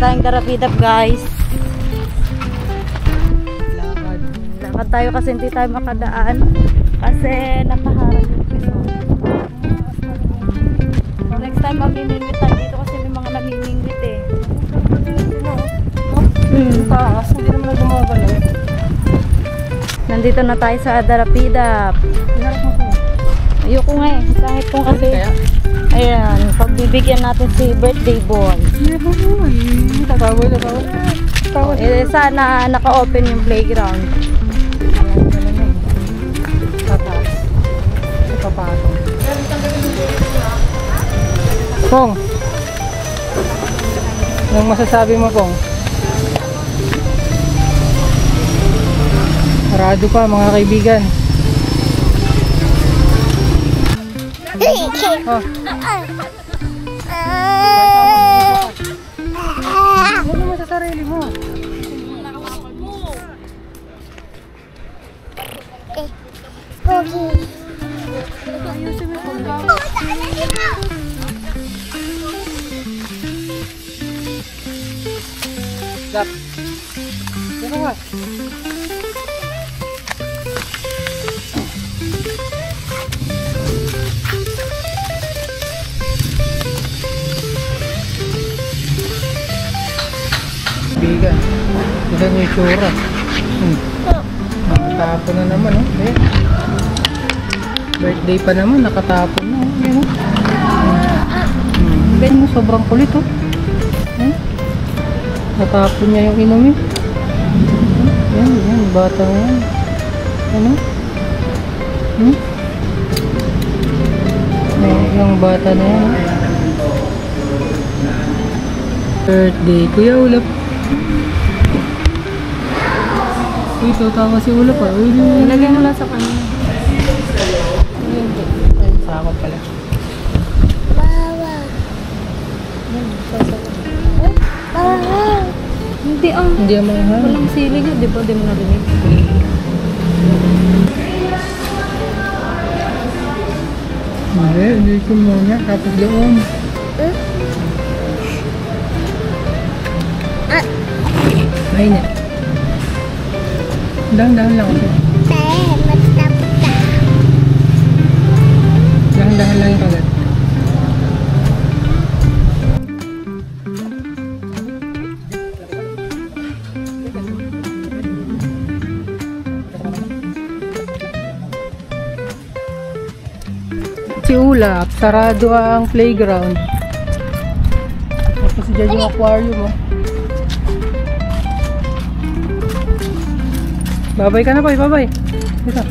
tayong Darapidap, guys. Lakad tayo kasi hindi tayo makadaan. Kasi nakaharap yung piso. So, next time mamimingwitan dito kasi may mga namimingwit eh. Taas, hindi naman na gumagalaw. Nandito na tayo sa Darapidap. Ayoko nga eh. Kahit kung kasi ayan, pagbibigyan natin si birthday boy. Nakawal. Sana naka-open yung playground. Pong, anong masasabi mo, Pong? Sarado pa, mga kaibigan. Oh. Ano naman sa sarili mo? Ayusin mo yung Stop. Teka nga. Bigan. Tignan mo yung tsura. Nakatapon na naman, oh. Eh. Birthday pa naman, nakatapon na. Yan, oh. Tignan mo, sobrang kulit, oh. Natapon niya yung inumin. Yan, bata yan. Ano? Yung bata na yan. Birthday, Kuya Ulap. Ito, tama si Ulap ah. Ilagay mo lang sa kanya. Ay, sakot pala. Hindi ang mahal. walang sili nga, di ba? Di mo narinig. Hindi ko muna. Tapos doon. Mainit. Dahan-dahan lang ako. Dahan-dahan lang yung kagat. Si Ulap, sarado ang playground. Tapos dyan yung aquarium, oh. Babay ka na, boy. Babay. Dito.